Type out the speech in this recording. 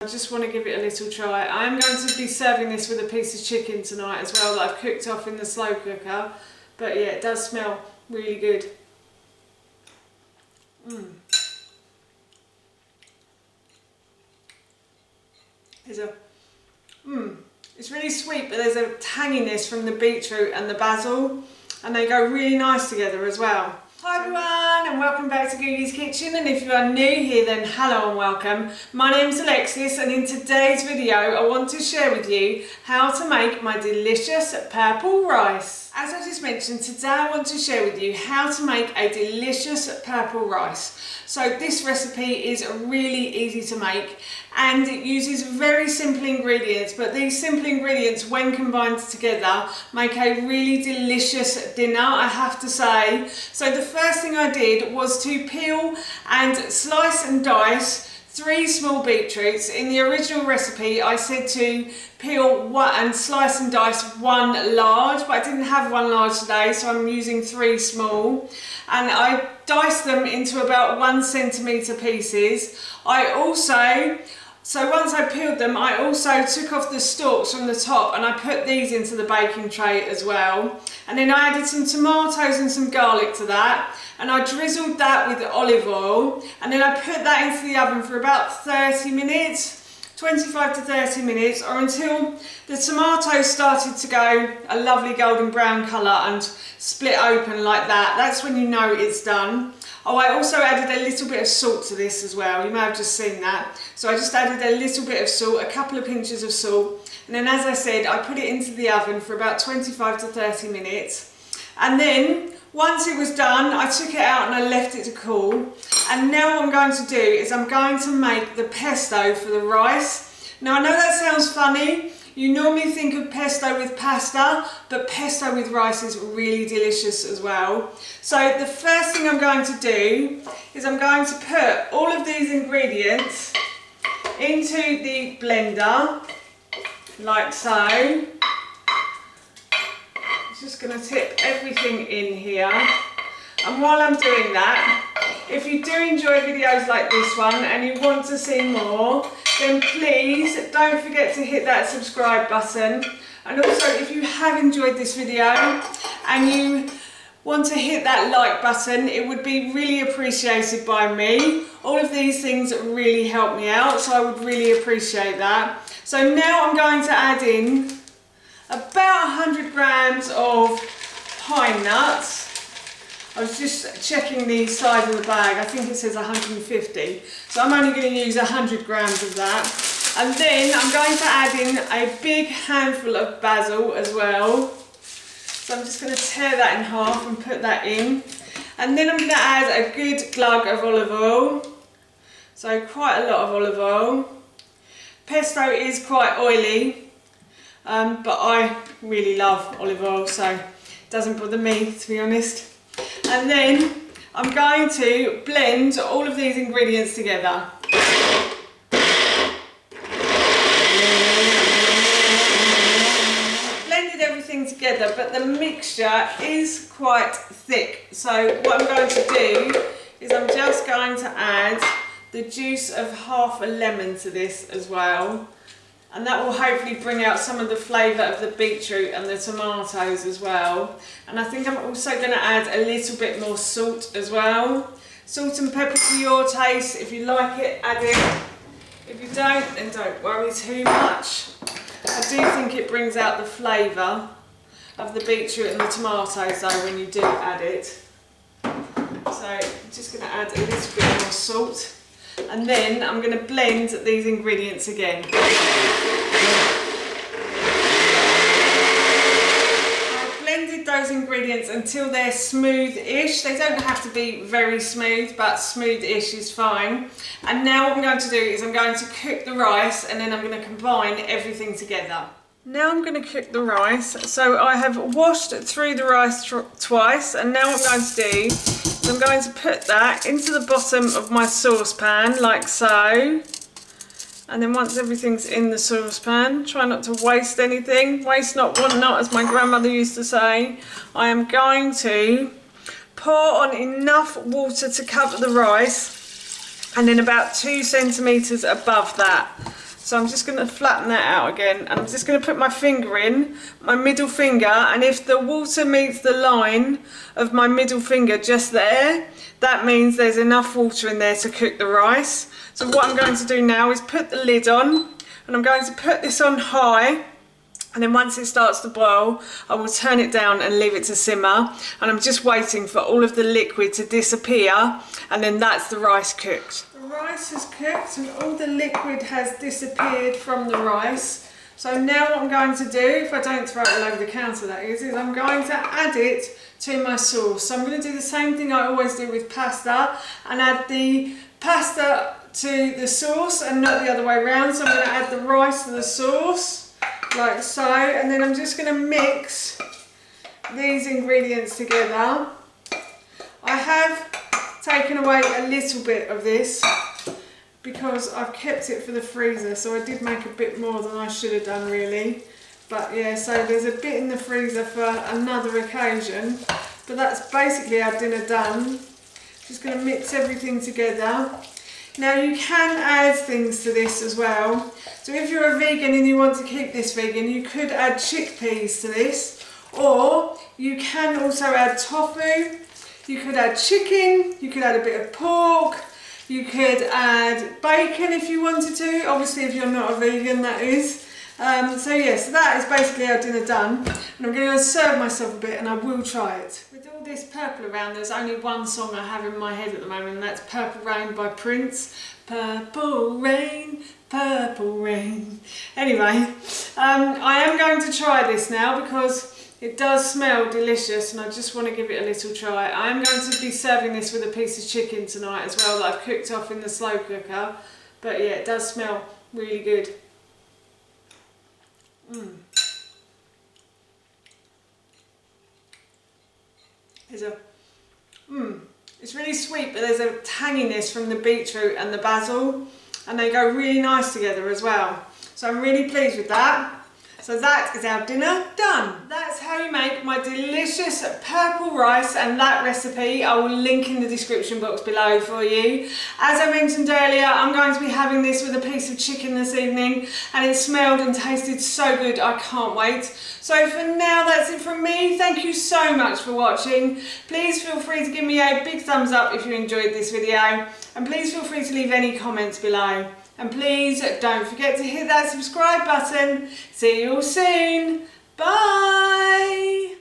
I just want to give it a little try. I'm going to be serving this with a piece of chicken tonight as well that I've cooked off in the slow cooker. But yeah, it does smell really good. It's really sweet, but there's a tanginess from the beetroot and the basil, and they go really nice together as well. Hi everyone, and welcome back to Googie's Kitchen, and if you are new here then hello and welcome. My name's Alexis, and in today's video I want to share with you how to make my delicious purple rice. As I just mentioned, today I want to share with you how to make a delicious purple rice. So this recipe is really easy to make and it uses very simple ingredients, but these simple ingredients when combined together make a really delicious dinner, I have to say. So the first thing I did was to peel and slice and dice 3 small beetroots. In the original recipe I said to peel and slice and dice 1 large, but I didn't have 1 large today, so I'm using 3 small, and I diced them into about 1 centimetre pieces. So once I peeled them, I also took off the stalks from the top and I put these into the baking tray as well. And then I added some tomatoes and some garlic to that, and I drizzled that with olive oil, and then I put that into the oven for about 30 minutes, 25 to 30 minutes, or until the tomatoes started to go a lovely golden brown colour and split open like that. That's when you know it's done. Oh, I also added a little bit of salt to this as well. You may have just seen that. So I just added a little bit of salt, a couple of pinches of salt. And then, as I said, I put it into the oven for about 25 to 30 minutes. And then, once it was done, I took it out and I left it to cool. And now what I'm going to do is I'm going to make the pesto for the rice. Now, I know that sounds funny. You normally think of pesto with pasta, but pesto with rice is really delicious as well. So the first thing I'm going to do is I'm going to put all of these ingredients into the blender, like so. Just going to tip everything in here, and while I'm doing that, if you do enjoy videos like this one and you want to see more, then please don't forget to hit that subscribe button. And also, if you have enjoyed this video and you want to hit that like button, it would be really appreciated by me. All of these things really help me out, so I would really appreciate that. So now I'm going to add in about 100 grams of pine nuts. I was just checking the size of the bag. I think it says 150. So I'm only going to use 100 grams of that. And then I'm going to add in a big handful of basil as well. So I'm just going to tear that in half and put that in. And then I'm going to add a good glug of olive oil. So quite a lot of olive oil. Pesto is quite oily, but I really love olive oil, so it doesn't bother me, to be honest. And then I'm going to blend all of these ingredients together. Blended everything together, but the mixture is quite thick. So what I'm going to do is I'm just going to add the juice of half a lemon to this as well. And that will hopefully bring out some of the flavour of the beetroot and the tomatoes as well. And I think I'm also going to add a little bit more salt as well. Salt and pepper to your taste. If you like it, add it. If you don't, then don't worry too much. I do think it brings out the flavour of the beetroot and the tomatoes though when you do add it. So I'm just going to add a little bit more salt. And then I'm going to blend these ingredients again. I've blended those ingredients until they're smooth-ish. They don't have to be very smooth, but smooth-ish is fine. And now what I'm going to do is I'm going to cook the rice, and then I'm going to combine everything together. Now I'm going to cook the rice. So I have washed through the rice twice, and now what I'm going to do is I'm going to put that into the bottom of my saucepan like so. And then once everything's in the saucepan, try not to waste anything. Waste not, want not, as my grandmother used to say. I am going to pour on enough water to cover the rice, and then about 2 centimetres above that. So I'm just going to flatten that out again. I'm just going to put my finger in, my middle finger, and if the water meets the line of my middle finger just there, that means there's enough water in there to cook the rice. So what I'm going to do now is put the lid on, and I'm going to put this on high, and then once it starts to boil, I will turn it down and leave it to simmer, and I'm just waiting for all of the liquid to disappear, and then that's the rice cooked. The rice is cooked and all the liquid has disappeared from the rice. So now what I'm going to do, if I don't throw it all over the counter that is I'm going to add it to my sauce. So I'm going to do the same thing I always do with pasta and add the pasta to the sauce and not the other way around. So I'm going to add the rice to the sauce like so, and then I'm just going to mix these ingredients together. I have taken away a little bit of this because I've kept it for the freezer, so I did make a bit more than I should have done really. But yeah, so there's a bit in the freezer for another occasion, but that's basically our dinner done. Just going to mix everything together. Now you can add things to this as well. So if you're a vegan and you want to keep this vegan, you could add chickpeas to this, or you can also add tofu. You could add chicken, you could add a bit of pork, you could add bacon if you wanted to, obviously if you're not a vegan that is. So yes, that is basically our dinner done, and I'm going to serve myself a bit and I will try it. With all this purple around, there's only one song I have in my head at the moment, and that's Purple Rain by Prince. Purple rain, purple rain. Anyway, I am going to try this now because it does smell delicious and I just want to give it a little try. I am going to be serving this with a piece of chicken tonight as well that I've cooked off in the slow cooker. But yeah, it does smell really good. It's really sweet, but there's a tanginess from the beetroot and the basil, and they go really nice together as well. So I'm really pleased with that. So that is our dinner done. That's how you make my delicious purple rice, and that recipe I will link in the description box below for you. As I mentioned earlier, I'm going to be having this with a piece of chicken this evening, and it smelled and tasted so good, I can't wait. So for now, that's it from me. Thank you so much for watching. Please feel free to give me a big thumbs up if you enjoyed this video, and please feel free to leave any comments below. And please don't forget to hit that subscribe button. See you all soon. Bye.